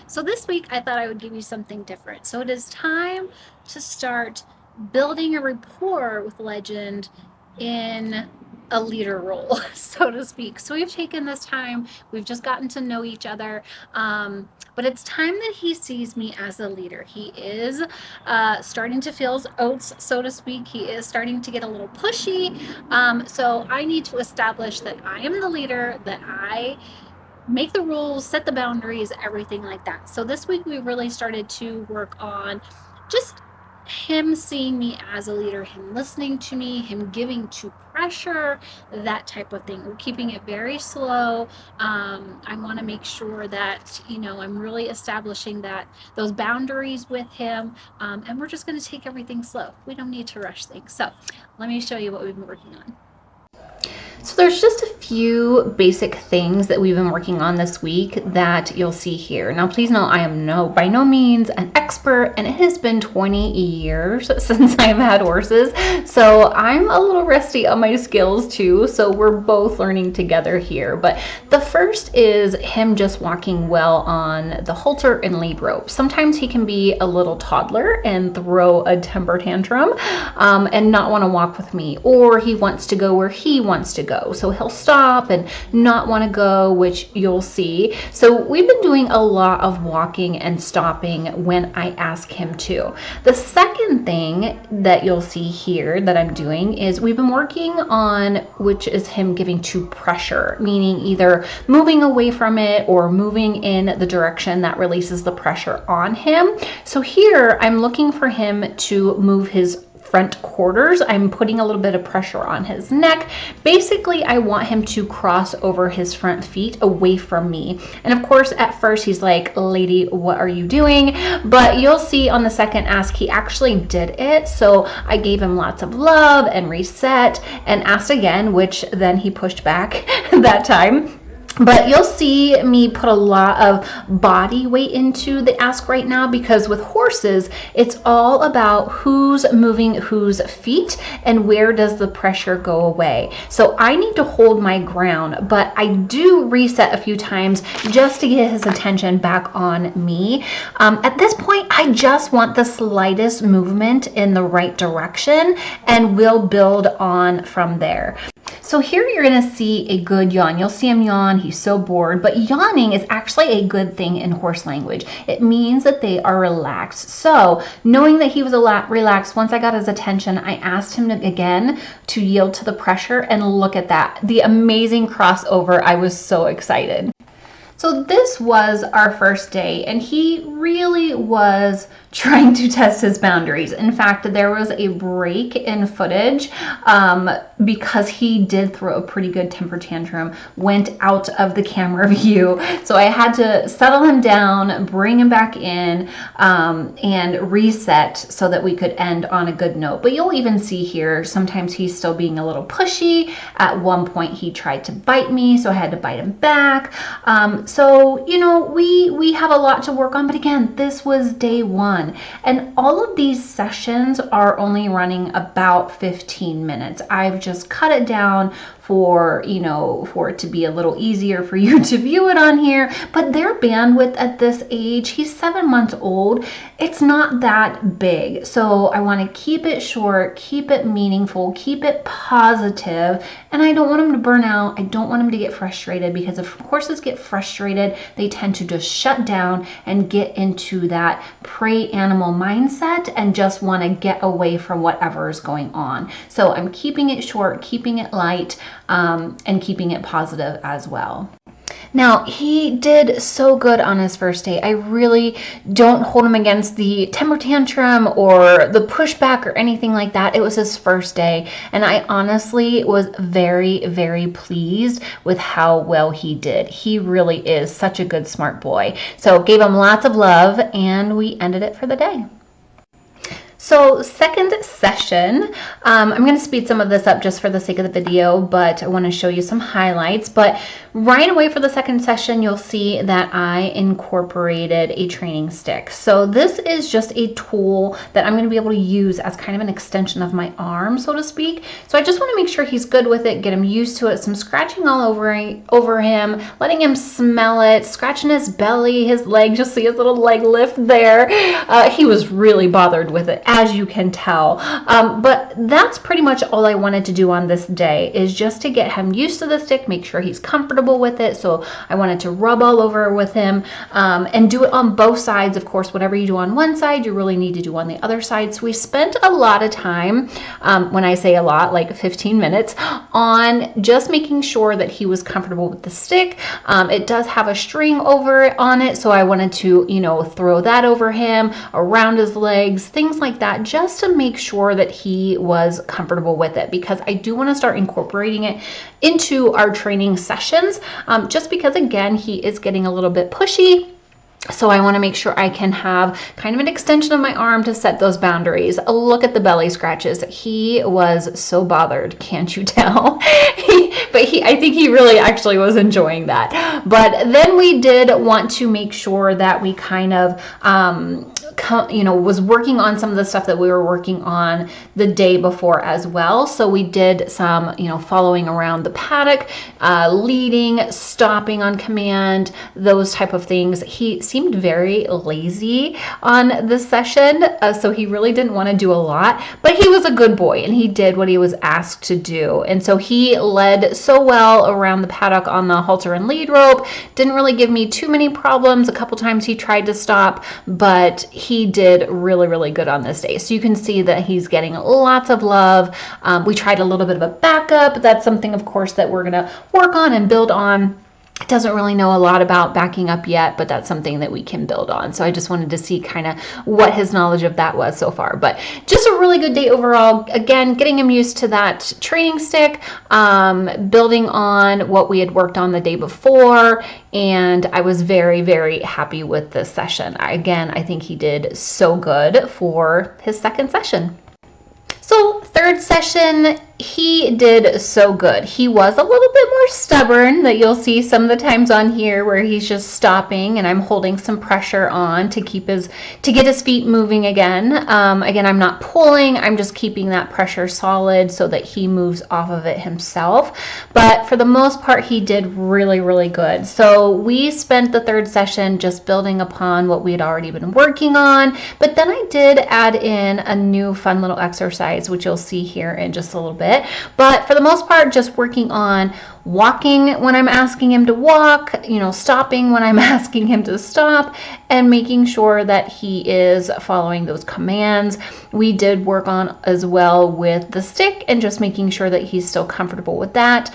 So this week I thought I would give you something different. So it is time to start building a rapport with Legend in a leader role, so to speak. So we've taken this time, we've just gotten to know each other, but it's time that he sees me as a leader. He is starting to feel his oats, so to speak. He is starting to get a little pushy. So I need to establish that I am the leader, that I make the rules, set the boundaries, everything like that. So this week we really started to work on just him seeing me as a leader, him listening to me, him giving to pressure, that type of thing. We're keeping it very slow. I want to make sure that, I'm really establishing that those boundaries with him. And we're just going to take everything slow. We don't need to rush things. So let me show you what we've been working on. So there's just a few basic things that we've been working on this week that you'll see here. Now, please know I am by no means an expert, and it has been 20 years since I've had horses. So I'm a little rusty on my skills too. So we're both learning together here. But the first is him just walking well on the halter and lead rope. Sometimes he can be a little toddler and throw a temper tantrum and not want to walk with me, or he wants to go where he wants to go. So he'll stop and not want to go, which you'll see. So we've been doing a lot of walking and stopping when I ask him to. The second thing that you'll see here that I'm doing is we've been working on, which is him giving to pressure, meaning either moving away from it or moving in the direction that releases the pressure on him. So here I'm looking for him to move his front quarters. I'm putting a little bit of pressure on his neck. Basically, I want him to cross over his front feet away from me. And of course, at first he's like, lady, what are you doing? But you'll see on the second ask, he actually did it. So I gave him lots of love and reset and asked again, which then he pushed back that time. But you'll see me put a lot of body weight into the ask right now, because with horses, it's all about who's moving whose feet and where does the pressure go away. So I need to hold my ground, but I do reset a few times just to get his attention back on me. At this point, I just want the slightest movement in the right direction, and we'll build on from there. So here you're going to see a good yawn. You'll see him yawn. He's so bored. But yawning is actually a good thing in horse language. It means that they are relaxed. So knowing that he was relaxed, once I got his attention, I asked him again to yield to the pressure, and look at that. The amazing crossover. I was so excited. So this was our first day, and he really was trying to test his boundaries. In fact, there was a break in footage because he did throw a pretty good temper tantrum, went out of the camera view. So I had to settle him down, bring him back in, and reset so that we could end on a good note. But you'll even see here, sometimes he's still being a little pushy. At one point, he tried to bite me, so I had to bite him back. So, we have a lot to work on. But again, this was day one. And all of these sessions are only running about 15 minutes. I've just cut it down for it to be a little easier for you to view it on here. But their bandwidth at this age, he's 7 months old, it's not that big. So I want to keep it short, keep it meaningful, keep it positive. And I don't want him to burn out. I don't want him to get frustrated, because if horses get frustrated, they tend to just shut down and get into that prey animal mindset and just want to get away from whatever is going on. So I'm keeping it short, keeping it light, and keeping it positive as well. Now, he did so good on his first day. I really don't hold him against the temper tantrum or the pushback or anything like that. It was his first day, and I honestly was very, very pleased with how well he did. He really is such a good, smart boy. So gave him lots of love, and we ended it for the day. So second session, I'm going to speed some of this up just for the sake of the video, but I want to show you some highlights. But right away for the second session, you'll see that I incorporated a training stick. So this is just a tool that I'm going to be able to use as kind of an extension of my arm, so to speak. So I just want to make sure he's good with it, get him used to it, some scratching all over him, letting him smell it, scratching his belly, his legs. You'll see his little leg lift there. He was really bothered with it, as you can tell. But that's pretty much all I wanted to do on this day, is just to get him used to the stick, make sure he's comfortable with it. So I wanted to rub all over with him and do it on both sides. Of course, whatever you do on one side, you really need to do on the other side. So we spent a lot of time, when I say a lot, like 15 minutes, on just making sure that he was comfortable with the stick. It does have a string over on it, so I wanted to, throw that over him, around his legs, things like that, just to make sure that he was comfortable with it, because I do want to start incorporating it into our training sessions, just because, again, he is getting a little bit pushy. So I want to make sure I can have kind of an extension of my arm to set those boundaries. Look at the belly scratches. He was so bothered, can't you tell? I think he really actually was enjoying that. But then we did want to make sure that we kind of was working on some of the stuff that we were working on the day before as well. So we did some, following around the paddock, leading, stopping on command, those type of things. He seemed very lazy on this session, so he really didn't want to do a lot, but he was a good boy and he did what he was asked to do. And so he led so well around the paddock on the halter and lead rope. Didn't really give me too many problems. A couple times he tried to stop, but he did really, really good on this day. So you can see that he's getting lots of love. We tried a little bit of a backup. That's something, of course, that we're going to work on and build on. Doesn't really know a lot about backing up yet, but that's something that we can build on. So I just wanted to see kind of what his knowledge of that was so far. But just a really good day overall. Again, getting him used to that training stick, building on what we had worked on the day before. And I was very, very happy with this session. I think he did so good for his second session. So third session, he did so good. He was a little bit more stubborn, that you'll see some of the times on here where he's just stopping and I'm holding some pressure on to get his feet moving again. Again, I'm not pulling, I'm just keeping that pressure solid so that he moves off of it himself. But for the most part, he did really, really good. So we spent the third session just building upon what we had already been working on. But then I did add in a new fun little exercise, which you'll see here in just a little bit. But for the most part, just working on walking when I'm asking him to walk, stopping when I'm asking him to stop, and making sure that he is following those commands. We did work on as well with the stick and just making sure that he's still comfortable with that.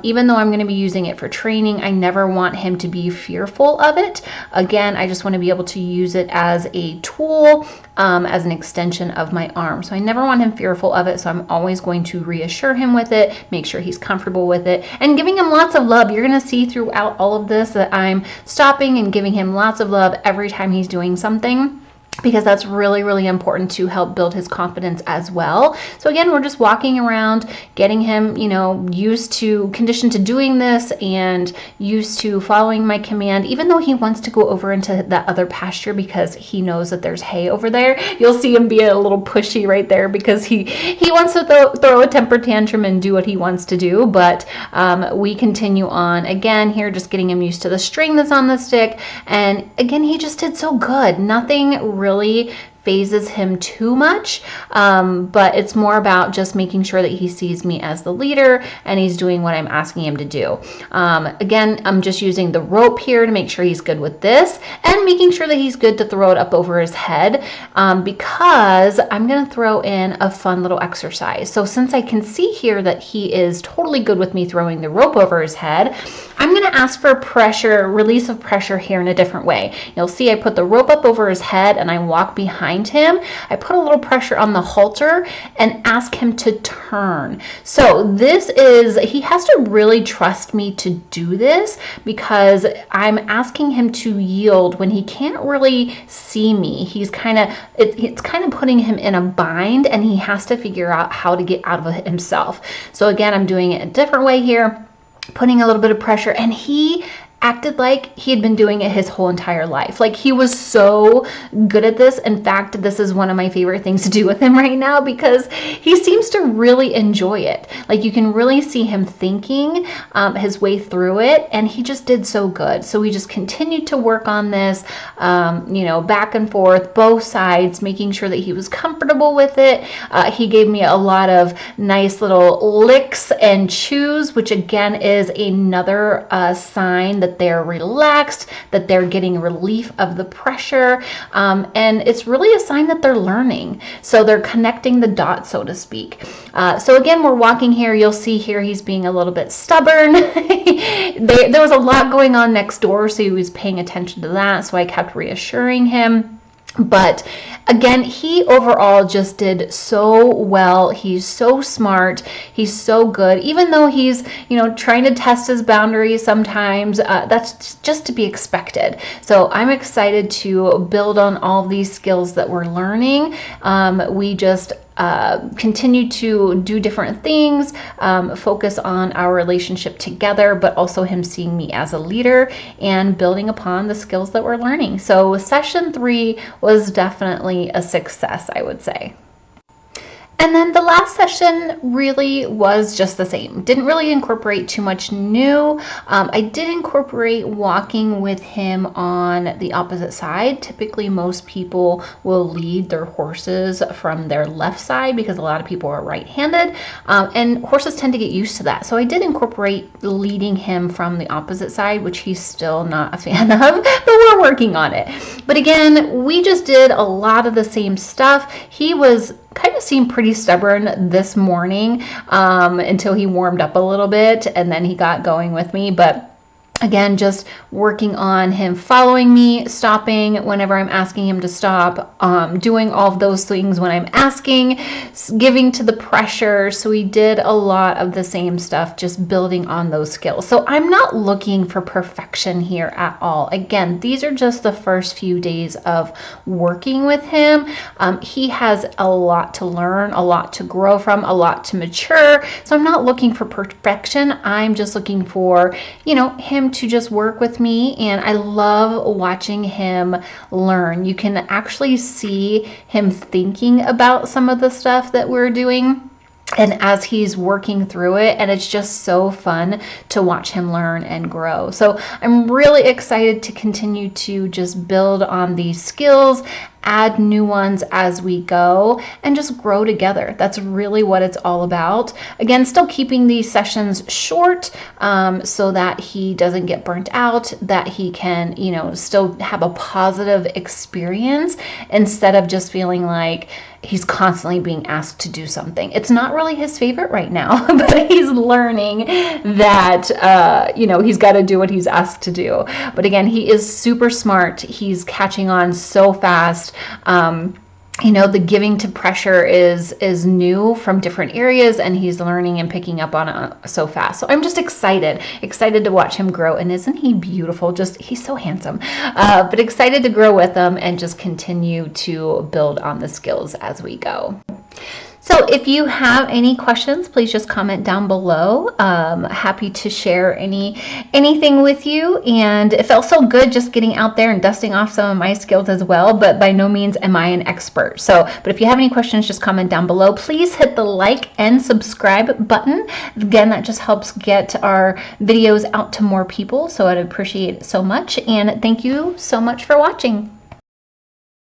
Even though I'm going to be using it for training, I never want him to be fearful of it. Again, I just want to be able to use it as a tool, as an extension of my arm. So I never want him fearful of it. So I'm always going to reassure him with it, make sure he's comfortable with it, and giving him lots of love. You're going to see throughout all of this that I'm stopping and giving him lots of love every time he's doing something, because that's really, really important to help build his confidence as well. So again, we're just walking around, getting him, conditioned to doing this and used to following my command, even though he wants to go over into that other pasture because he knows that there's hay over there. You'll see him be a little pushy right there because he wants to throw a temper tantrum and do what he wants to do. But we continue on again here, just getting him used to the string that's on the stick. And again, he just did so good. Nothing really phases him too much, but it's more about just making sure that he sees me as the leader and he's doing what I'm asking him to do. Again, I'm just using the rope here to make sure he's good with this and making sure that he's good to throw it up over his head, because I'm going to throw in a fun little exercise. So since I can see here that he is totally good with me throwing the rope over his head, I'm going to ask for release of pressure here in a different way. You'll see I put the rope up over his head and I walk behind behind him, I put a little pressure on the halter and ask him to turn. So he has to really trust me to do this, because I'm asking him to yield when he can't really see me. It's kind of putting him in a bind, and he has to figure out how to get out of it himself. So again, I'm doing it a different way here, putting a little bit of pressure, and he acted like he had been doing it his whole entire life. Like, he was so good at this. In fact, this is one of my favorite things to do with him right now, because he seems to really enjoy it. Like, you can really see him thinking his way through it, and he just did so good. So we just continued to work on this, back and forth, both sides, making sure that he was comfortable with it. He gave me a lot of nice little licks and chews, which again is another sign that they're relaxed, that they're getting relief of the pressure, and it's really a sign that they're learning. So they're connecting the dots, so to speak. So again, we're walking here. You'll see here he's being a little bit stubborn. There was a lot going on next door, so he was paying attention to that. So I kept reassuring him. But again, he overall just did so well. He's so smart. He's so good. Even though he's, trying to test his boundaries sometimes, that's just to be expected. So I'm excited to build on all these skills that we're learning. We just continue to do different things, focus on our relationship together, but also him seeing me as a leader and building upon the skills that we're learning. So session 3 was definitely a success, I would say. And then the last session really was just the same. Didn't really incorporate too much new. I did incorporate walking with him on the opposite side. Typically, most people will lead their horses from their left side, because a lot of people are right-handed, and horses tend to get used to that. So I did incorporate leading him from the opposite side, which he's still not a fan of, but we're working on it. But again, we just did a lot of the same stuff. He kind of seemed pretty stubborn this morning until he warmed up a little bit, and then he got going with me. But again, just working on him following me, stopping whenever I'm asking him to stop, doing all of those things when I'm asking, giving to the pressure. So we did a lot of the same stuff, just building on those skills. So I'm not looking for perfection here at all. Again, these are just the first few days of working with him. He has a lot to learn, a lot to grow from, a lot to mature. So I'm not looking for perfection. I'm just looking for, him to just work with me, and I love watching him learn. You can actually see him thinking about some of the stuff that we're doing, and as he's working through it, and it's just so fun to watch him learn and grow. So I'm really excited to continue to just build on these skills, add new ones as we go, and just grow together. That's really what it's all about. Again, still keeping these sessions short, so that he doesn't get burnt out, that he can, still have a positive experience instead of just feeling like he's constantly being asked to do something. It's not really his favorite right now, but he's learning that, he's got to do what he's asked to do. But again, he is super smart. He's catching on so fast. The giving to pressure is new from different areas, and he's learning and picking up on it so fast. So I'm just excited to watch him grow. And isn't he beautiful? He's so handsome, but excited to grow with him and just continue to build on the skills as we go. So if you have any questions, please just comment down below. Happy to share anything with you. And it felt so good just getting out there and dusting off some of my skills as well, but by no means am I an expert. But if you have any questions, just comment down below. Please hit the like and subscribe button. Again, that just helps get our videos out to more people. So I'd appreciate it so much. And thank you so much for watching.